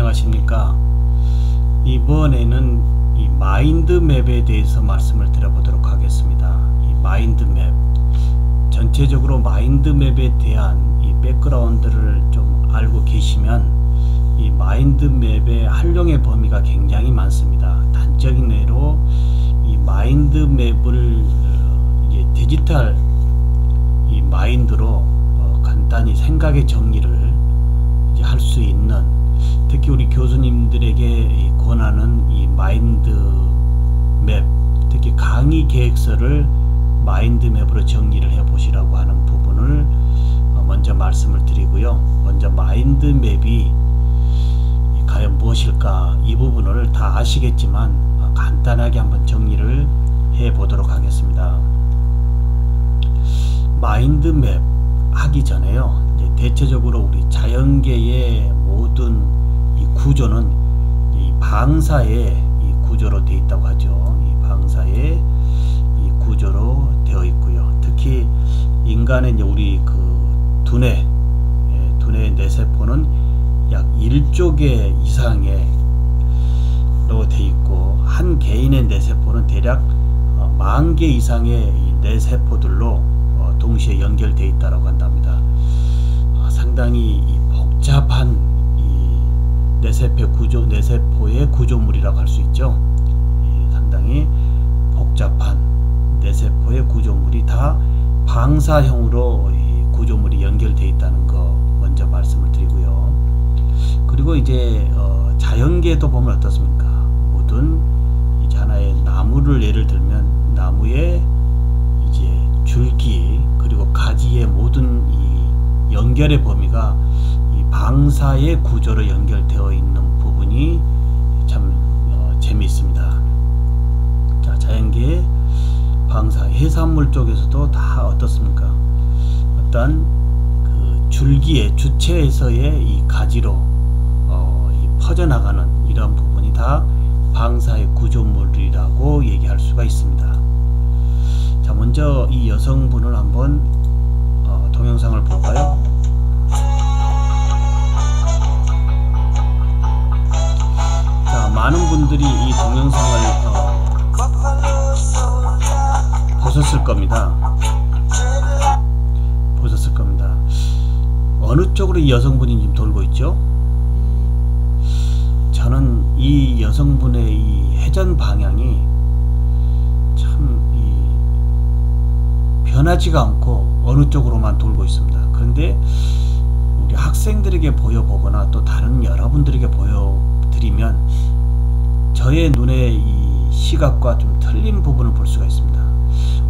안녕하십니까. 이번에는 이 마인드맵에 대해서 말씀을 드려보도록 하겠습니다. 이 마인드맵, 전체적으로 마인드맵에 대한 이 백그라운드를 좀 알고 계시면 이 마인드맵의 활용의 범위가 굉장히 많습니다. 단적인 예로 이 마인드맵을 이제 디지털 이 마인드로 간단히 생각의 정리를 할 수 있는, 특히 우리 교수님들에게 권하는 이 마인드맵, 특히 강의 계획서를 마인드맵으로 정리를 해 보시라고 하는 부분을 먼저 말씀을 드리고요. 먼저 마인드맵이 과연 무엇일까, 이 부분을 다 아시겠지만 간단하게 한번 정리를 해 보도록 하겠습니다. 마인드맵 하기 전에요, 이제 대체적으로 우리 자연계의 모든 이 구조는 이 방사의 이 구조로 되어 있다고 하죠. 이 방사의 이 구조로 되어 있고요. 특히 인간의 이제 우리 그 두뇌 뇌세포는 약 1조 개 이상의 로 되어 있고, 한 개인의 뇌세포는 대략 10,000개 이상의 이 뇌세포들로 동시에 연결되어 있다고 한답니다. 상당히 이 복잡한 이 뇌세포의 구조물이라고 할 수 있죠. 상당히 복잡한 뇌세포의 구조물이 다 방사형으로 이 구조물이 연결되어 있다는 거 먼저 말씀을 드리고요. 그리고 이제 자연계도 보면 어떻습니까? 모든 이제 하나의 나무를 예를 들면 나무의 이제 줄기 그리고 가지의 모든 이 연결의 범위가 이 방사의 구조로 연결되어 있는 부분이 참 재미있습니다. 자, 자연계 방사, 해산물 쪽에서도 다 어떻습니까? 어떤 그 줄기의 주체에서의 이 가지로 이 퍼져나가는 이런 부분이 다 방사의 구조물이라고 얘기할 수가 있습니다. 자, 먼저 이 여성분을 한번 동영상을 볼까요? 자, 많은 분들이 이 동영상을 보셨을 겁니다. 어느 쪽으로 이 여성분이 지금 돌고 있죠? 저는 이 여성분의 이 회전 방향이 참 변하지가 않고 어느 쪽으로만 돌고 있습니다. 그런데 우리 학생들에게 보여보거나 또 다른 여러분들에게 보여드리면 저의 눈의 이 시각과 좀 틀린 부분을 볼 수가 있습니다.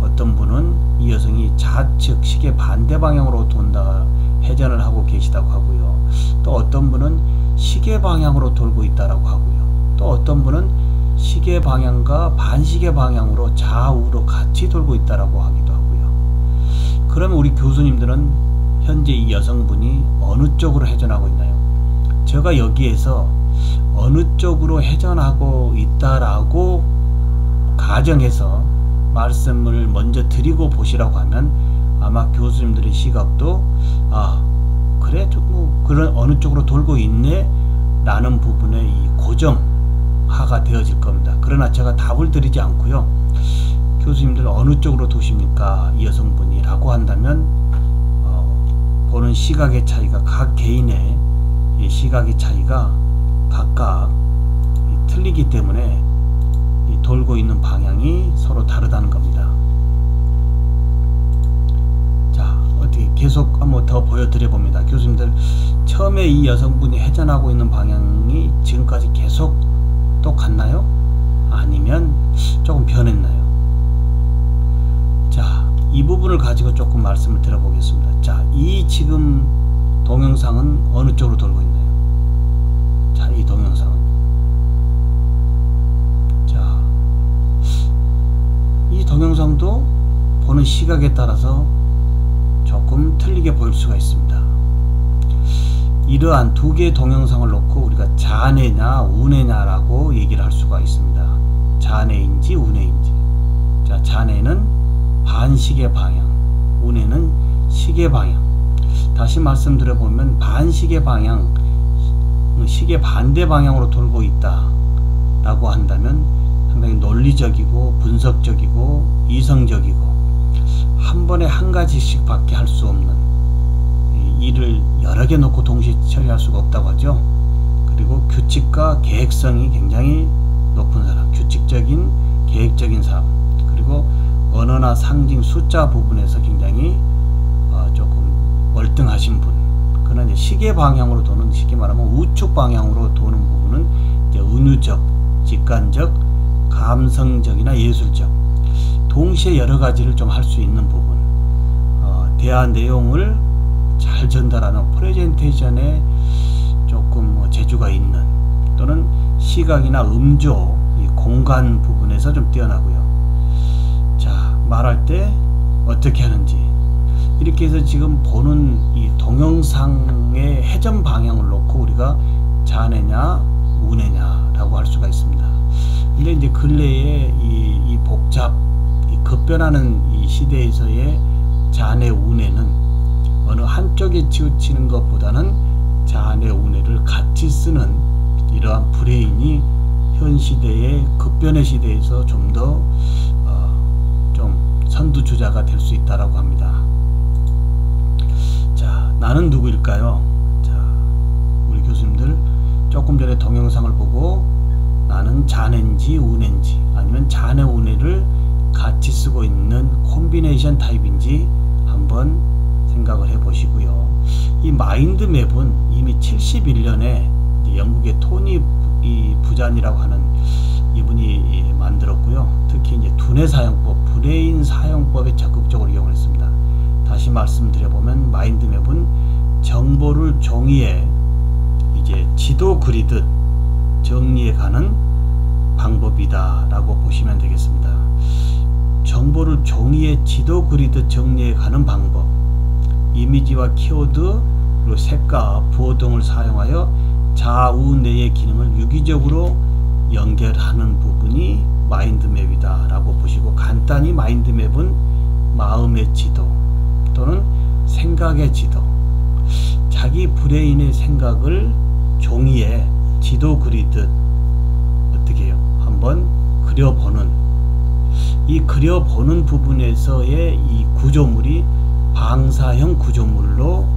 어떤 분은 이 여성이 좌측 시계 반대 방향으로 돈다 회전을 하고 계시다고 하고요. 또 어떤 분은 시계 방향으로 돌고 있다라고 하고요. 또 어떤 분은 시계 방향과 반시계 방향으로 좌우로 같이 돌고 있다라고 하기도 하고요. 그러면 우리 교수님들은 현재 이 여성분이 어느 쪽으로 회전하고 있나요? 제가 여기에서 어느 쪽으로 회전하고 있다라고 가정해서 말씀을 먼저 드리고 보시라고 하면 아마 교수님들의 시각도 그래, 그런 어느 쪽으로 돌고 있네 라는 부분에 이 고정화가 되어질 겁니다. 그러나 제가 답을 드리지 않고요, 교수님들 어느 쪽으로 도십니까 이 여성분이 라고 한다면 보는 시각의 차이가, 각 개인의 이 시각의 차이가 각각 틀리기 때문에 이 돌고 있는 방향이 서로 다르다는 겁니다. 자, 어떻게 계속 한번 더 보여드려 봅니다. 교수님들, 처음에 이 여성분이 회전하고 있는 방향이 지금까지 계속 똑같나요? 아니면 조금 변했나요? 자, 이 부분을 가지고 조금 말씀을 드려보겠습니다. 자, 이 지금 동영상은 어느 쪽으로 돌고 있나요? 자, 이 동영상은, 자, 이 동영상도 보는 시각에 따라서 조금 틀리게 보일 수가 있습니다. 이러한 두 개의 동영상을 놓고 우리가 좌뇌냐 우뇌냐라고 얘기를 할 수가 있습니다. 좌뇌인지 우뇌인지. 자, 좌뇌는 반시계 방향, 우뇌는 시계 방향. 다시 말씀드려보면 반시계 방향, 시계 반대 방향으로 돌고 있다 라고 한다면 상당히 논리적이고 분석적이고 이성적이고 한 번에 한 가지씩 밖에 할 수 없는 일을 여러 개 놓고 동시에 처리할 수가 없다고 하죠. 그리고 규칙과 계획성이 굉장히 높은 사람, 규칙적인 계획적인 사람, 그리고 언어나 상징 숫자 부분에서 굉장히 조금 월등하신 분. 그러나 이제 시계 방향으로 도는, 쉽게 말하면 우측 방향으로 도는 부분은 이제 은유적, 직관적, 감성적이나 예술적, 동시에 여러 가지를 좀 할 수 있는 부분, 대화 내용을 잘 전달하는 프레젠테이션에 조금 재주가 있는, 또는 시각이나 음조, 이 공간 부분에서 좀 뛰어나고요. 자, 말할 때 어떻게 하는지, 이렇게 해서 지금 보는 이 동영상의 회전 방향을 놓고 우리가 자네냐 우네냐 라고 할 수가 있습니다. 근데 이제 근래에 이 복잡, 이 급변하는 이 시대에서의 자네 우네는 어느 한쪽에 치우치는 것보다는 자네 우네를 같이 쓰는 이러한 브레인이 현 시대의 급변의 시대에서 좀 더 좀 선두주자가 될 수 있다라고 합니다. 자, 나는 누구일까요? 자, 우리 교수님들 조금 전에 동영상을 보고 나는 자네인지 우네인지, 아니면 자네 우네를 같이 쓰고 있는 콤비네이션 타입인지 한번 생각을 해 보시고요. 이 마인드맵은 이미 71년에 영국의 토니 부잔이라고 하는 이분이 만들었고요. 특히 이제 두뇌 사용법, 브레인 사용법에 적극적으로 이용을 했습니다. 다시 말씀드려보면 마인드맵은 정보를 종이에 이제 지도 그리듯 정리해 가는 방법이다 라고 보시면 되겠습니다. 정보를 종이에 지도 그리듯 정리해 가는 방법, 이미지와 키워드, 그리고 색과 부호 등을 사용하여 좌우내의 기능을 유기적으로 연결하는 부분이 마인드맵이다 라고 보시고, 간단히 마인드맵은 마음의 지도 또는 생각의 지도, 자기 브레인의 생각을 종이에 지도 그리듯 어떻게 해요? 한번 그려보는, 이 그려보는 부분에서의 이 구조물이 방사형 구조물로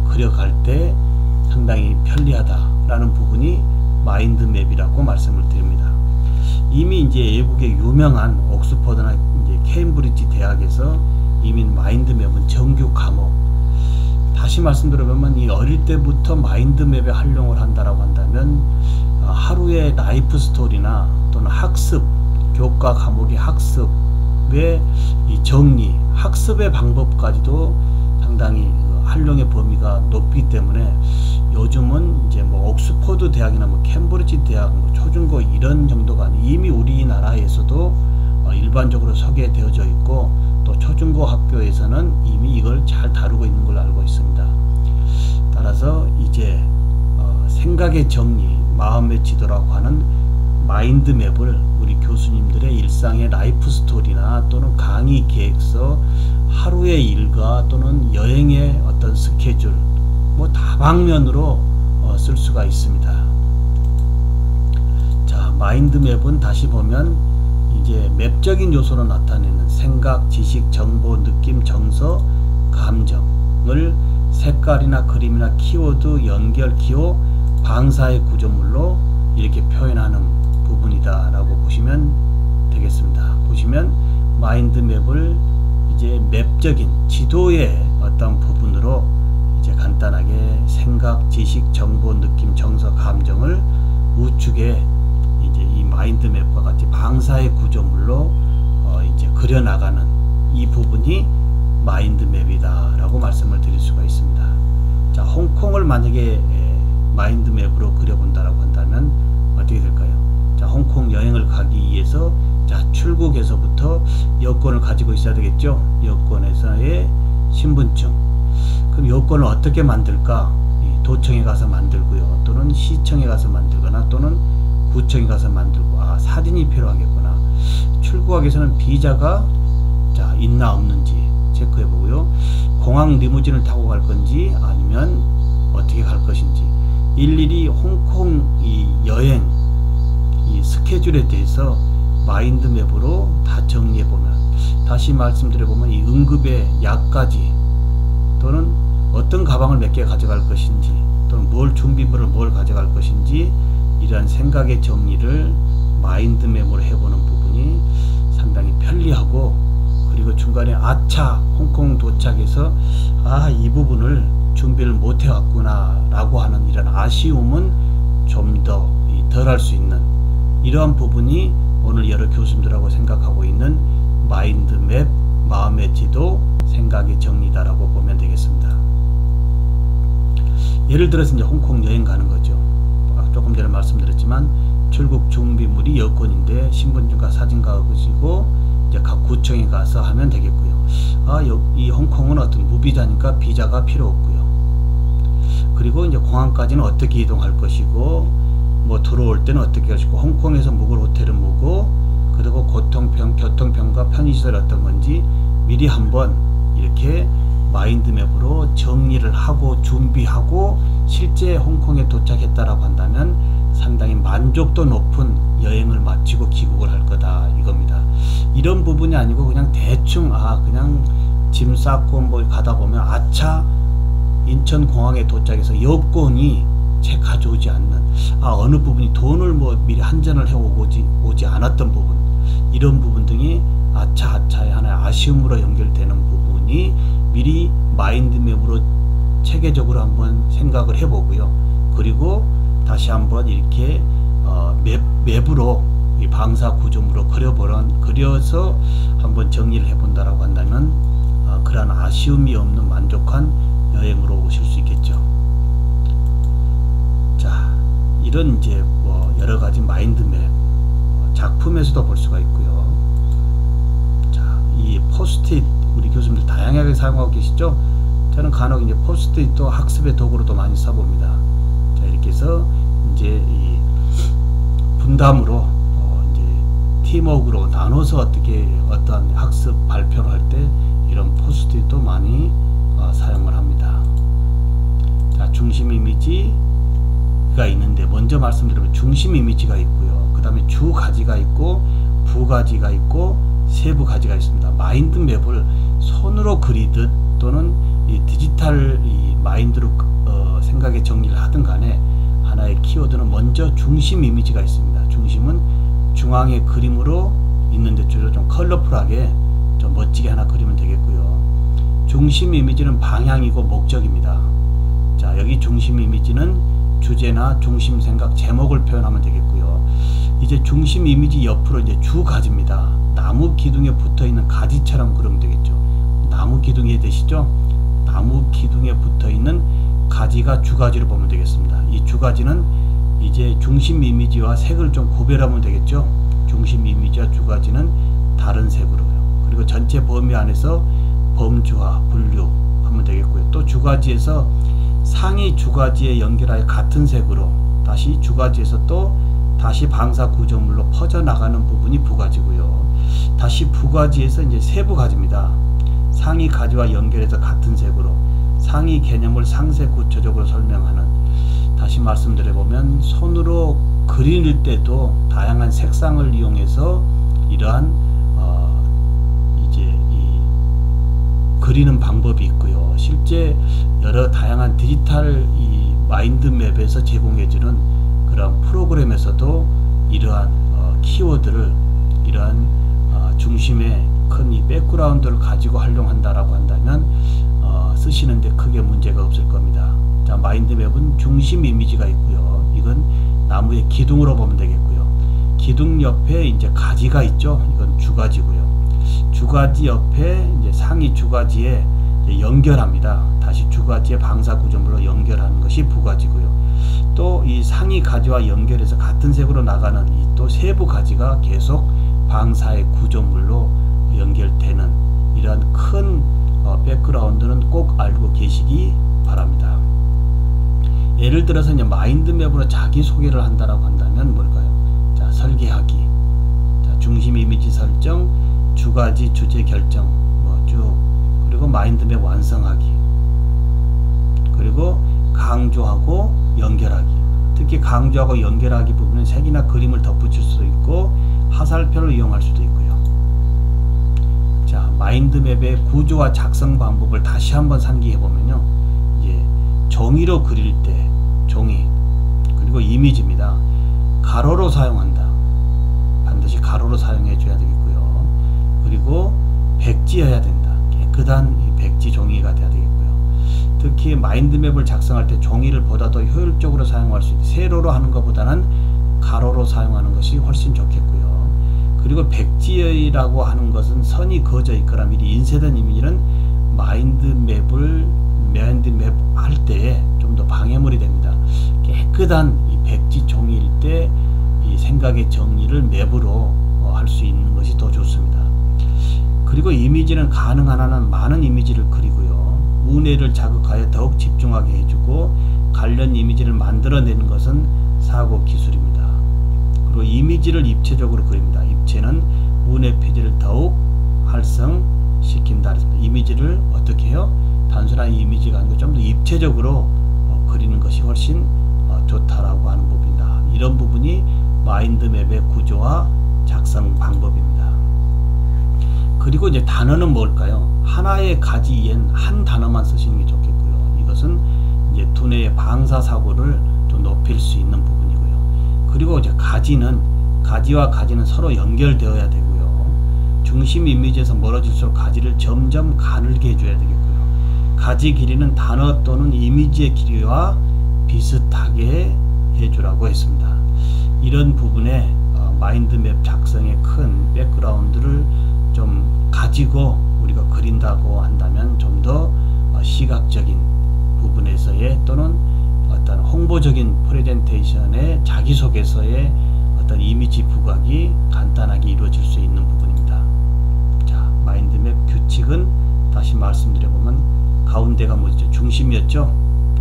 그려갈 때 상당히 편리하다라는 부분이 마인드맵이라고 말씀을 드립니다. 이미 이제 외국의 유명한 옥스퍼드나 이제 케임브리지 대학에서 이미 마인드맵은 정규 과목, 다시 말씀드리면 이 어릴 때부터 마인드맵에 활용을 한다라고 한다면 하루의 라이프 스토리나 또는 학습, 교과 과목의 학습의 이 정리, 학습의 방법까지도 상당히 활용의 범위가 높기 때문에 요즘은 이제 뭐 옥스퍼드 대학이나 뭐 캠브리지 대학, 뭐 초중고 이런 정도가 아니고 이미 우리나라에서도 일반적으로 소개되어져 있고, 또 초중고 학교에서는 이미 이걸 잘 다루고 있는 걸로 알고 있습니다. 따라서 이제 생각의 정리, 마음의 지도라고 하는 마인드맵을 우리 교수님들의 일상의 라이프 스토리나 또는 강의 계획서, 하루의 일과 또는 여행의 어떤 스케줄, 뭐 다방면으로 쓸 수가 있습니다. 자, 마인드맵은 다시 보면 이제 맵적인 요소로 나타내는 생각, 지식, 정보, 느낌, 정서, 감정을 색깔이나 그림이나 키워드, 연결, 기호, 방사의 구조물로 이렇게 표현하는 부분이다 라고 보시면 되겠습니다. 보시면 마인드맵을 이제 맵적인 지도의 어떤 부분으로 이제 간단하게 생각, 지식, 정보, 느낌, 정서, 감정을 우측에 이제 이 마인드맵과 같이 방사의 구조물로 이제 그려나가는 이 부분이 마인드맵이다 라고 말씀을 드릴 수가 있습니다. 자, 홍콩을 만약에 마인드맵으로 그려본다라고 한다면 어떻게 될까요? 자, 홍콩 여행을 가기 위해서 자, 출국에서부터 여권을 가지고 있어야 되겠죠. 여권에서의 신분증. 그럼 여권을 어떻게 만들까? 도청에 가서 만들고요, 또는 시청에 가서 만들거나 또는 구청에 가서 만들고, 아, 사진이 필요하겠구나. 출국하기 위해서는 비자가 자 있나 없는지 체크해 보고요, 공항 리무진을 타고 갈 건지 아니면 어떻게 갈 것인지, 일일이 홍콩 이 여행 이 스케줄에 대해서 마인드맵으로 다 정리해보면, 다시 말씀드려보면 이 응급의 약까지, 또는 어떤 가방을 몇 개 가져갈 것인지, 또는 준비물을 뭘 가져갈 것인지, 이러한 생각의 정리를 마인드맵으로 해보는 부분이 상당히 편리하고, 그리고 중간에 아차 홍콩 도착해서 이 부분을 준비를 못 해왔구나 라고 하는 이런 아쉬움은 좀 더 덜 할 수 있는, 이러한 부분이 오늘 여러 교수님들하고 생각하고 있는 마인드맵, 마음의 지도, 생각의 정리다라고 보면 되겠습니다. 예를 들어서 이제 홍콩 여행 가는 거죠. 조금 전에 말씀드렸지만 출국 준비물이 여권인데 신분증과 사진과 그시고 이제 각 구청에 가서 하면 되겠고요. 이 홍콩은 어떤 무비자니까 비자가 필요 없고요. 그리고 이제 공항까지는 어떻게 이동할 것이고, 뭐 들어올 때는 어떻게 하시고, 홍콩에서 묵을 호텔은 뭐고, 그리고 교통편과 편의시설 어떤 건지 미리 한번 이렇게 마인드맵으로 정리를 하고 준비하고 실제 홍콩에 도착했다라고 한다면 상당히 만족도 높은 여행을 마치고 귀국을 할 거다 이겁니다. 이런 부분이 아니고 그냥 대충 그냥 짐 싸고 뭐 가다 보면 아차 인천공항에 도착해서 여권이 채 가져오지 않는, 어느 부분이 돈을 뭐 미리 한전을 오지 않았던 부분, 이런 부분 등이 아차의 하나의 아쉬움으로 연결되는 부분이 미리 마인드맵으로 체계적으로 한번 생각을 해보고요. 그리고 다시 한번 이렇게 맵으로 이 방사 구조물로 그려서 한번 정리를 해본다라고 한다면 그러한 아쉬움이 없는 만족한 여행으로 오실 수 있겠죠. 자, 이런 이제 뭐 여러 가지 마인드맵 작품에서도 볼 수가 있고요. 자, 이 포스트잇 우리 교수님들 다양하게 사용하고 계시죠? 저는 간혹 이제 포스트잇도 학습의 도구로도 많이 써봅니다. 자, 이렇게 해서 이제 이 분담으로 이제 팀워크로 나눠서 어떤 학습 발표를 할 때 이런 포스트잇도 많이 사용을 합니다. 자, 중심 이미지가 있는데 먼저 말씀드리면 중심 이미지가 있고요. 그 다음에 주 가지가 있고 부 가지가 있고 세부 가지가 있습니다. 마인드맵을 손으로 그리듯 또는 이 디지털 마인드로 생각의 정리를 하든 간에 하나의 키워드는 먼저 중심 이미지가 있습니다. 중심은 중앙의 그림으로 있는데 주로 좀 컬러풀하게 좀 멋지게 하나 그리면 되겠고요. 중심 이미지는 방향이고 목적입니다. 자, 여기 중심 이미지는 주제나 중심 생각 제목을 표현하면 되겠고요. 이제 중심 이미지 옆으로 이제 주 가지입니다. 나무 기둥에 붙어 있는 가지처럼 그리면 되겠죠. 나무 기둥 이해되시죠? 나무 기둥에 붙어 있는 가지가 주가지로 보면 되겠습니다. 이 주가지는 이제 중심 이미지와 색을 좀 구별하면 되겠죠. 중심 이미지와 주가지는 다른 색으로요. 그리고 전체 범위 안에서 범주와 분류하면 되겠고요. 또 주가지에서 상위 주가지에 연결하여 같은 색으로 다시 주가지에서 또 다시 방사 구조물로 퍼져나가는 부분이 부가지고요. 다시 부가지에서 이제 세부가지입니다. 상위 가지와 연결해서 같은 색으로 상위 개념을 상세 구체적으로 설명하는, 다시 말씀드려보면 손으로 그릴 때도 다양한 색상을 이용해서 이러한 이제 이 그리는 방법이 있고요. 실제 여러 다양한 디지털 이 마인드맵에서 제공해주는 그런 프로그램에서도 이러한 키워드를 이러한 중심의 큰 이 백그라운드를 가지고 활용한다라고 한다면 쓰시는데 크게 문제가 없을 겁니다. 자, 마인드맵은 중심 이미지가 있고요. 이건 나무의 기둥으로 보면 되겠고요. 기둥 옆에 이제 가지가 있죠. 이건 주가지고요. 주가지 옆에 이제 상위 주가지에 이제 연결합니다. 다시 주가지의 방사 구조물로 연결하는 것이 부가지고요. 또 이 상위 가지와 연결해서 같은 색으로 나가는 이 또 세부 가지가 계속 방사의 구조물로 연결되는 이러한 큰 백그라운드는 꼭 알고 계시기 바랍니다. 예를 들어서 이제 마인드맵으로 자기소개를 한다라고 한다면 뭘까요? 자, 설계하기. 자, 중심 이미지 설정, 주가지 주제 결정, 뭐 쭉, 그리고 마인드맵 완성하기. 그리고 강조하고 연결하기, 특히 강조하고 연결하기 부분은 색이나 그림을 덧붙일 수도 있고 화살표를 이용할 수도 있고요. 자, 마인드맵의 구조와 작성 방법을 다시 한번 상기해 보면요, 이제 종이로 그릴 때 종이, 그리고 이미지입니다. 가로로 사용한다. 반드시 가로로 사용해 줘야 되겠고요. 그리고 백지여야 된다. 깨끗한 이 백지 종이가 돼야 되겠고요. 특히 마인드맵을 작성할 때 종이를 보다 더 효율적으로 사용할 수 있는, 세로로 하는 것보다는 가로로 사용하는 것이 훨씬 좋겠고요. 그리고 백지라고 하는 것은 선이 그어져 있거나 미리 인쇄된 이미지는 마인드맵 할 때 좀 더 방해물이 됩니다. 깨끗한 이 백지 종이일 때 이 생각의 정리를 맵으로 할 수 있는 것이 더 좋습니다. 그리고 이미지는 가능한 한은 많은 이미지를 그리고요, 우뇌를 자극하여 더욱 집중하게 해주고 관련 이미지를 만들어내는 것은 사고 기술입니다. 그리고 이미지를 입체적으로 그립니다. 입체는 우뇌 피질을 더욱 활성시킨다. 이미지를 어떻게 해요? 단순한 이미지가 아니고 좀 더 입체적으로 그리는 것이 훨씬 좋다라고 하는 부분이다. 이런 부분이 마인드맵의 구조와 작성 방법입니다. 그리고 이제 단어는 뭘까요? 하나의 가지엔 한 단어만 쓰시는 게 좋겠고요. 이것은 이제 두뇌의 방사 사고를 좀 높일 수 있는 부분이고요. 그리고 이제 가지와 가지는 서로 연결되어야 되고요. 중심 이미지에서 멀어질수록 가지를 점점 가늘게 해줘야 되겠고요. 가지 길이는 단어 또는 이미지의 길이와 비슷하게 해주라고 했습니다. 이런 부분에 마인드맵 작성의 큰 백그라운드를 좀 가지고 우리가 그린다고 한다면 좀 더 시각적인 부분에서의 또는 어떤 홍보적인 프레젠테이션의 자기소개서의 어떤 이미지 부각이 간단하게 이루어질 수 있는 부분입니다. 자, 마인드맵 규칙은 다시 말씀드려보면 가운데가 뭐죠? 중심이었죠.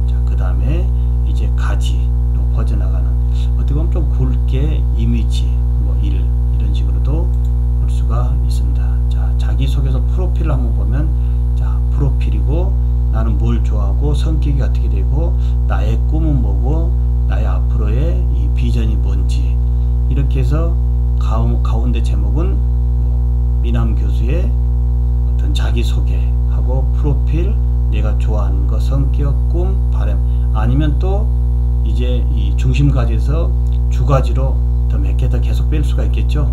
자, 그 다음에 이제 가지로 퍼져나가는, 어떻게 보면 좀 굵게 이미지, 이런 식으로도 볼 수가 있습니다. 자, 자기소개서 프로필을 한번 보면, 자, 프로필이고 나는 뭘 좋아하고 성격이 어떻게 되고 나의 꿈은 뭐고 나의 앞으로의 이 비전이 뭔지, 이렇게 해서 가운데 제목은 미남 교수의 어떤 자기소개하고 프로필, 내가 좋아하는 거, 성격, 꿈, 바람, 아니면 또 이제 이 중심가지에서 주가지로 더 몇 개 더 계속 뺄 수가 있겠죠.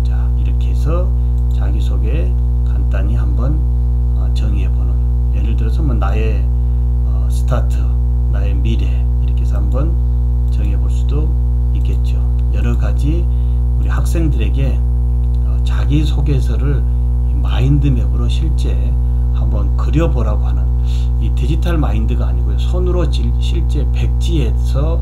자, 이렇게 해서 자기소개 간단히 한번 정의해보는, 예를 들어서 뭐 나의 스타트, 나의 미래, 이렇게 해서 한번 정해볼 수도 있겠죠. 여러가지 우리 학생들에게 자기소개서를 마인드맵으로 실제 한번 그려보라고 하는, 이 디지털 마인드가 아니고요, 손으로 실제 백지에서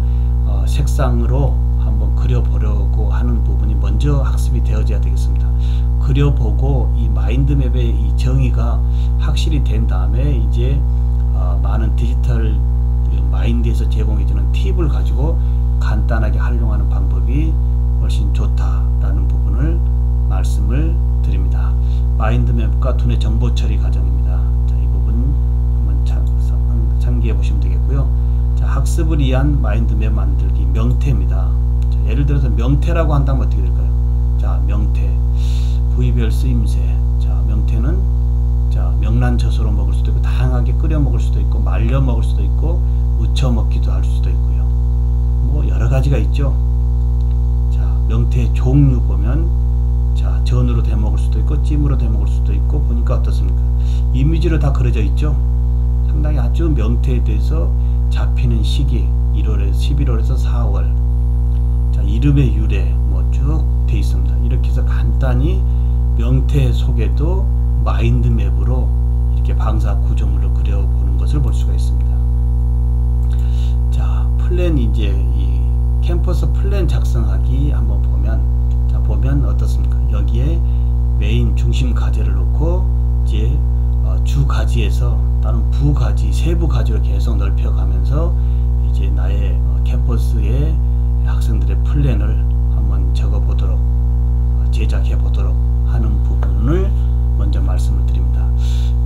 색상으로 한번 그려보려고 하는 부분이 먼저 학습이 되어져야 되겠습니다. 그려보고 이 마인드맵의 이 정의가 확실히 된 다음에 이제 많은 디지털 마인드에서 제공해주는 팁을 가지고 간단하게 활용하는 방법이 훨씬 좋다라는 부분을 말씀을 드립니다. 마인드맵과 두뇌 정보 처리 과정입니다. 자, 이 부분 한번 참기해 보시면 되겠고요. 자, 학습을 위한 마인드맵 만들기 명태입니다. 자, 예를 들어서 명태라고 한다면 어떻게 될까요? 자, 명태 부위별 쓰임새. 자, 명태는 자, 명란젓으로 먹을 수도 있고 다양하게 끓여 먹을 수도 있고 말려 먹을 수도 있고 무쳐 먹기도 할 수도 있고요. 뭐 여러 가지가 있죠. 자, 명태의 종류 보면 자, 전으로 대 먹을 수도 있고 찜으로 대 먹을 수도 있고, 보니까 어떻습니까? 이미지로 다 그려져 있죠. 상당히 아주 명태에 대해서 잡히는 시기 1월에서 11월에서 4월, 자, 이름의 유래 뭐 쭉 돼 있습니다. 이렇게 해서 간단히 명태 속에도 마인드맵으로 이렇게 방사 구조물로 그려보는 것을 볼 수가 있습니다. 자, 플랜, 이제 이 캠퍼스 플랜 작성하기 한번 보면, 자, 보면 어떻습니까? 여기에 메인 중심 가지를 놓고 이제 주 가지에서 다른 부 가지, 세부 가지로 계속 넓혀가면서 이제 나의 캠퍼스의 학생들의 플랜을 한번 적어보도록, 제작해보도록 하는 부분을 먼저 말씀을 드립니다.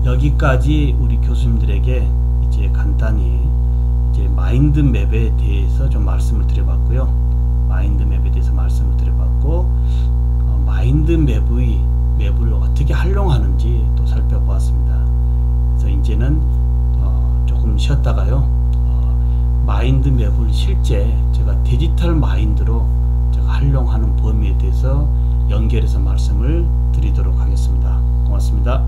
여기까지 우리 교수님들에게 이제 간단히 이제 마인드맵에 대해서 좀 말씀을 드려봤고요. 마인드맵에 대해서 말씀을 드려봤고, 마인드맵의 맵을 어떻게 활용하는지 또 살펴보았습니다. 그래서 이제는 조금 쉬었다가요, 마인드맵을 실제 제가 디지털 마인드로 제가 활용하는 범위에 대해서 연결해서 말씀을 드리도록 하겠습니다. 고맙습니다.